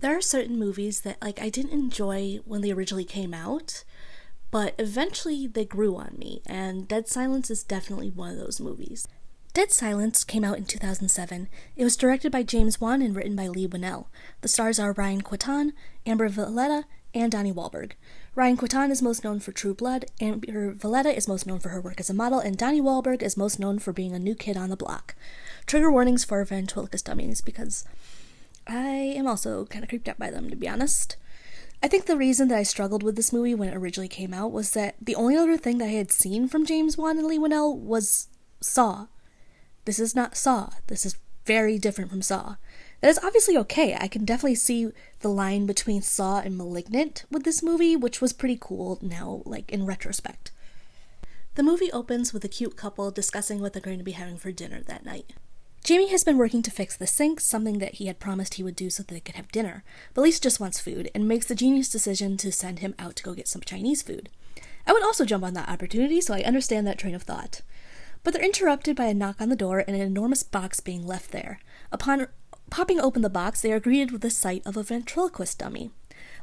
There are certain movies that I didn't enjoy when they originally came out, but eventually they grew on me, and Dead Silence is definitely one of those movies. Dead Silence came out in 2007. It was directed by James Wan and written by Lee Winnell. The stars are Ryan Quaton, Amber Valletta, and Donnie Wahlberg. Ryan Quaton is most known for True Blood, Amber Valletta is most known for her work as a model, and Donnie Wahlberg is most known for being a new kid on the block. Trigger warnings for ventriloquist dummies, because I am also kind of creeped out by them, to be honest. I think the reason that I struggled with this movie when it originally came out was that the only other thing that I had seen from James Wan and Lee Winnell was Saw. This is not Saw. This is very different from Saw. That is obviously okay. I can definitely see the line between Saw and Malignant with this movie, which was pretty cool now, in retrospect. The movie opens with a cute couple discussing what they're going to be having for dinner that night. Jamie has been working to fix the sink, something that he had promised he would do so that they could have dinner, but Lisa just wants food and makes the genius decision to send him out to go get some Chinese food. I would also jump on that opportunity, so I understand that train of thought. But they're interrupted by a knock on the door and an enormous box being left there. Upon popping open the box, they are greeted with the sight of a ventriloquist dummy.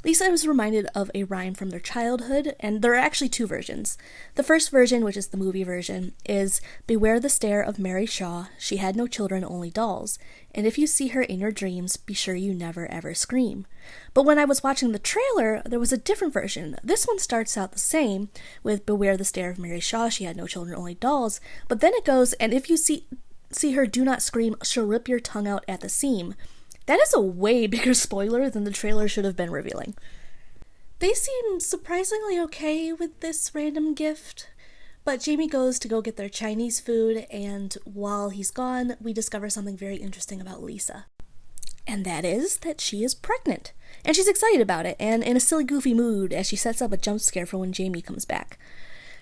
Lisa is reminded of a rhyme from their childhood, and there are actually two versions. The first version, which is the movie version, is "Beware the stare of Mary Shaw, she had no children, only dolls, and if you see her in your dreams, be sure you never ever scream." But when I was watching the trailer, there was a different version. This one starts out the same, with "Beware the stare of Mary Shaw, she had no children, only dolls," but then it goes, "And if you see her, do not scream, she'll rip your tongue out at the seam." That is a way bigger spoiler than the trailer should have been revealing. They seem surprisingly okay with this random gift, but Jamie goes to go get their Chinese food, and while he's gone, we discover something very interesting about Lisa. And that is that she is pregnant. And she's excited about it, and in a silly, goofy mood as she sets up a jump scare for when Jamie comes back.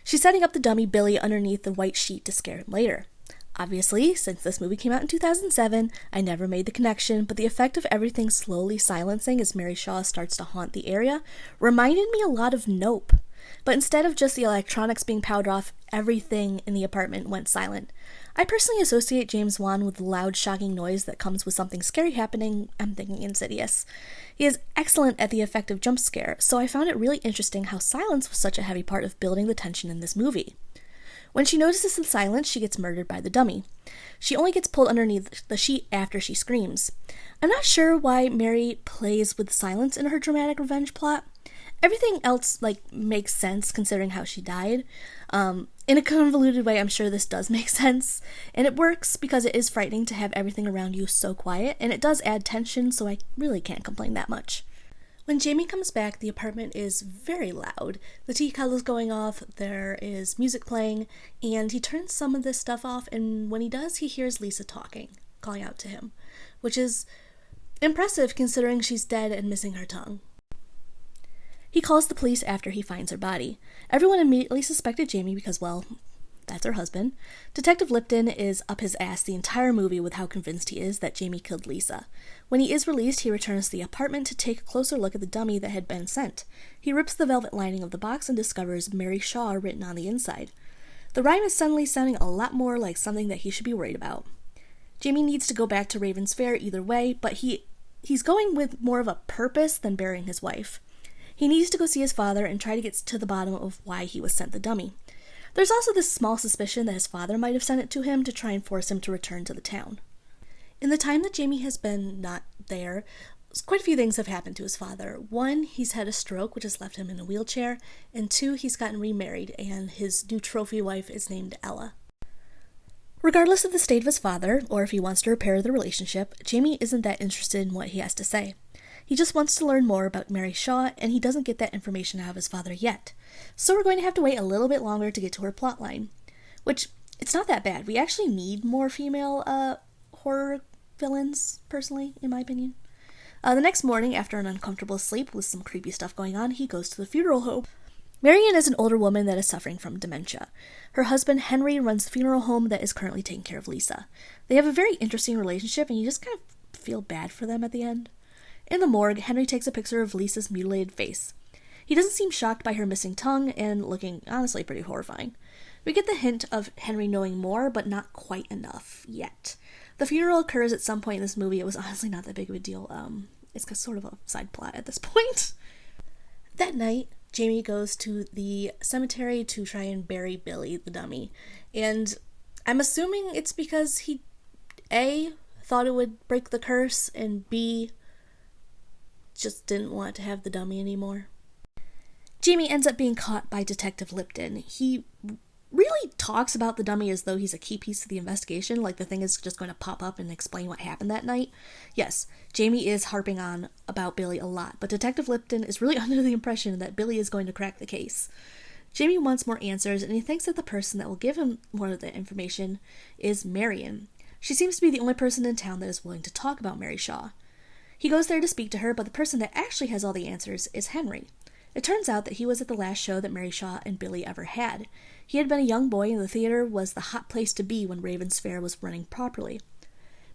She's setting up the dummy Billy underneath the white sheet to scare him later. Obviously, since this movie came out in 2007, I never made the connection, but the effect of everything slowly silencing as Mary Shaw starts to haunt the area reminded me a lot of Nope. But instead of just the electronics being powered off, everything in the apartment went silent. I personally associate James Wan with the loud, shocking noise that comes with something scary happening. I'm thinking Insidious. He is excellent at the effective jump scare, so I found it really interesting how silence was such a heavy part of building the tension in this movie. When she notices the silence, she gets murdered by the dummy. She only gets pulled underneath the sheet after she screams. I'm not sure why Mary plays with silence in her dramatic revenge plot. Everything else, makes sense considering how she died. In a convoluted way, I'm sure this does make sense. And it works because it is frightening to have everything around you so quiet, and it does add tension, so I really can't complain that much. When Jamie comes back, the apartment is very loud. The tea kettle's going off, there is music playing, and he turns some of this stuff off, and when he does, he hears Lisa talking, calling out to him, which is impressive considering she's dead and missing her tongue. He calls the police after he finds her body. Everyone immediately suspected Jamie because, well, that's her husband. Detective Lipton is up his ass the entire movie with how convinced he is that Jamie killed Lisa. When he is released, he returns to the apartment to take a closer look at the dummy that had been sent. He rips the velvet lining of the box and discovers Mary Shaw written on the inside. The rhyme is suddenly sounding a lot more like something that he should be worried about. Jamie needs to go back to Raven's Fair either way, but he's going with more of a purpose than burying his wife. He needs to go see his father and try to get to the bottom of why he was sent the dummy. There's also this small suspicion that his father might have sent it to him to try and force him to return to the town. In the time that Jamie has been not there, quite a few things have happened to his father. One, he's had a stroke, which has left him in a wheelchair, and two, he's gotten remarried, and his new trophy wife is named Ella. Regardless of the state of his father, or if he wants to repair the relationship, Jamie isn't that interested in what he has to say. He just wants to learn more about Mary Shaw, and he doesn't get that information out of his father yet. So we're going to have to wait a little bit longer to get to her plotline. Which, it's not that bad. We actually need more female, horror villains, personally, in my opinion. The next morning, after an uncomfortable sleep with some creepy stuff going on, he goes to the funeral home. Marion is an older woman that is suffering from dementia. Her husband, Henry, runs the funeral home that is currently taking care of Lisa. They have a very interesting relationship, and you just kind of feel bad for them at the end. In the morgue, Henry takes a picture of Lisa's mutilated face. He doesn't seem shocked by her missing tongue and looking honestly pretty horrifying. We get the hint of Henry knowing more, but not quite enough yet. The funeral occurs at some point in this movie. It was honestly not that big of a deal. It's sort of a side plot at this point. That night, Jamie goes to the cemetery to try and bury Billy, the dummy. And I'm assuming it's because he, A, thought it would break the curse, and B, just didn't want to have the dummy anymore. Jamie ends up being caught by Detective Lipton. He really talks about the dummy as though he's a key piece to the investigation, like the thing is just going to pop up and explain what happened that night. Yes, Jamie is harping on about Billy a lot, but Detective Lipton is really under the impression that Billy is going to crack the case. Jamie wants more answers, and he thinks that the person that will give him more of the information is Marion. She seems to be the only person in town that is willing to talk about Mary Shaw. He goes there to speak to her, but the person that actually has all the answers is Henry. It turns out that he was at the last show that Mary Shaw and Billy ever had. He had been a young boy, and the theater was the hot place to be when Raven's Fair was running properly.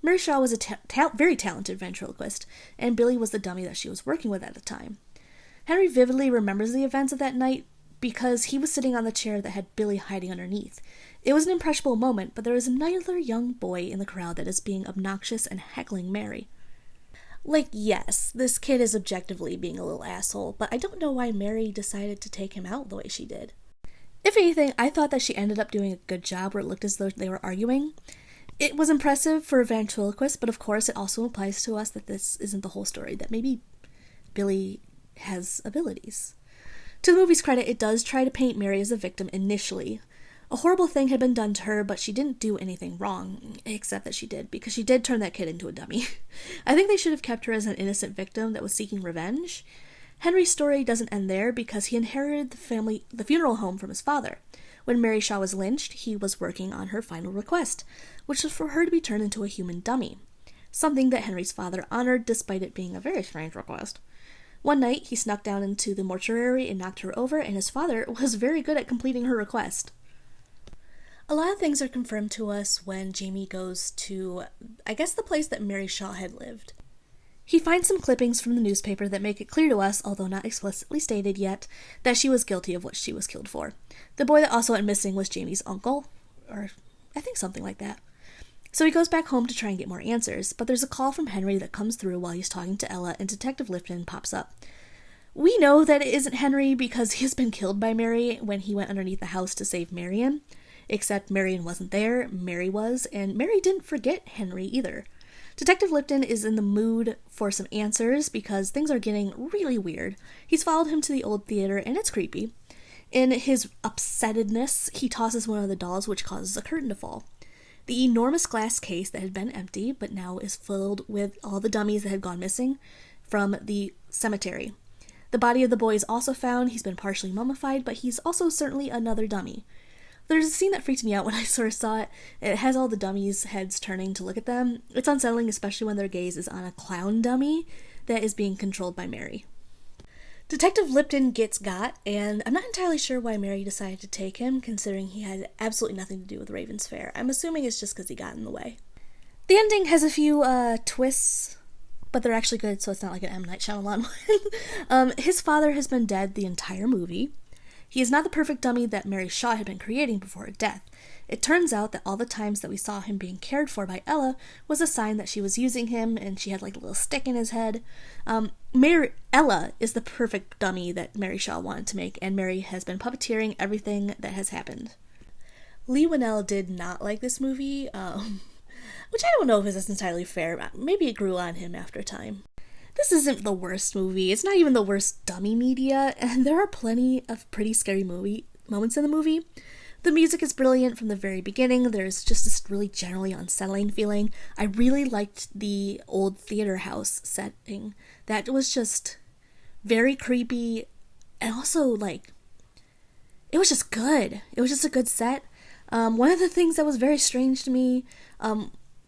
Mary Shaw was a very talented ventriloquist, and Billy was the dummy that she was working with at the time. Henry vividly remembers the events of that night because he was sitting on the chair that had Billy hiding underneath. It was an impressionable moment, but there is another young boy in the crowd that is being obnoxious and heckling Mary. Like, yes, this kid is objectively being a little asshole, but I don't know why Mary decided to take him out the way she did. If anything, I thought that she ended up doing a good job where it looked as though they were arguing. It was impressive for a ventriloquist, but of course it also implies to us that this isn't the whole story, that maybe Billy has abilities. To the movie's credit, it does try to paint Mary as a victim initially. A horrible thing had been done to her, but she didn't do anything wrong, except that she did, because she did turn that kid into a dummy. I think they should have kept her as an innocent victim that was seeking revenge. Henry's story doesn't end there because he inherited the funeral home from his father. When Mary Shaw was lynched, he was working on her final request, which was for her to be turned into a human dummy, something that Henry's father honored despite it being a very strange request. One night, he snuck down into the mortuary and knocked her over, and his father was very good at completing her request. A lot of things are confirmed to us when Jamie goes to, I guess, the place that Mary Shaw had lived. He finds some clippings from the newspaper that make it clear to us, although not explicitly stated yet, that she was guilty of what she was killed for. The boy that also went missing was Jamie's uncle, or I think something like that. So he goes back home to try and get more answers, but there's a call from Henry that comes through while he's talking to Ella, and Detective Lipton pops up. We know that it isn't Henry because he has been killed by Mary when he went underneath the house to save Marion. Except Marion wasn't there, Mary was, and Mary didn't forget Henry either. Detective Lipton is in the mood for some answers because things are getting really weird. He's followed him to the old theater, and it's creepy. In his upsettedness, he tosses one of the dolls, which causes a curtain to fall. The enormous glass case that had been empty, but now is filled with all the dummies that had gone missing from the cemetery. The body of the boy is also found. He's been partially mummified, but he's also certainly another dummy. There's a scene that freaked me out when I first saw it. It has all the dummies' heads turning to look at them. It's unsettling, especially when their gaze is on a clown dummy that is being controlled by Mary. Detective Lipton gets got, and I'm not entirely sure why Mary decided to take him, considering he had absolutely nothing to do with Raven's Fair. I'm assuming it's just because he got in the way. The ending has a few twists, but they're actually good, so it's not like an M. Night Shyamalan one. His father has been dead the entire movie. He is not the perfect dummy that Mary Shaw had been creating before her death. It turns out that all the times that we saw him being cared for by Ella was a sign that she was using him, and she had like a little stick in his head. Ella is the perfect dummy that Mary Shaw wanted to make, and Mary has been puppeteering everything that has happened. Leigh Whannell did not like this movie, which I don't know if is entirely fair. Maybe it grew on him after time. This isn't the worst movie. It's not even the worst dummy media, and there are plenty of pretty scary moments in the movie. The music is brilliant from the very beginning. There's just this really generally unsettling feeling. I really liked the old theater house setting. That was just very creepy, and also, like, it was just good. It was just a good set. One of the things that was very strange to me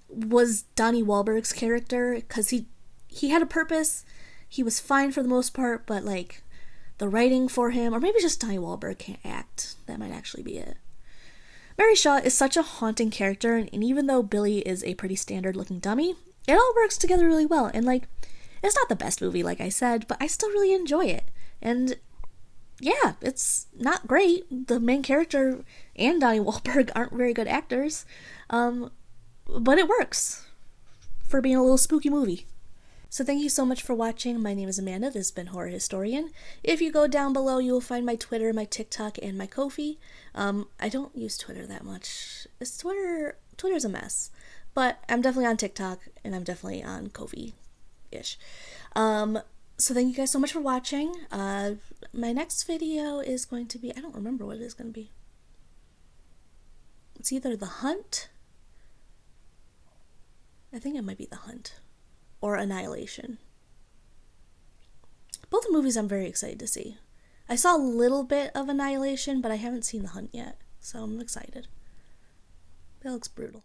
was Donnie Wahlberg's character, because he had a purpose. He was fine for the most part, but, like, the writing for him, or maybe just Donnie Wahlberg can't act. That might actually be it. Mary Shaw is such a haunting character, and even though Billy is a pretty standard-looking dummy, it all works together really well. And, like, it's not the best movie, like I said, but I still really enjoy it. And, yeah, it's not great. The main character and Donnie Wahlberg aren't very good actors, but it works for being a little spooky movie. So thank you so much for watching. My name is Amanda. This has been Horror Historian. If you go down below, you will find my Twitter, my TikTok, and my Ko-fi. I don't use Twitter that much. Twitter's a mess. But I'm definitely on TikTok, and I'm definitely on Ko-fi-ish. So thank you guys so much for watching. My next video is going to be, I don't remember what it is going to be. It's either The Hunt. I think it might be The Hunt. Or Annihilation. Both movies I'm very excited to see. I saw a little bit of Annihilation, but I haven't seen The Hunt yet, so I'm excited. That looks brutal.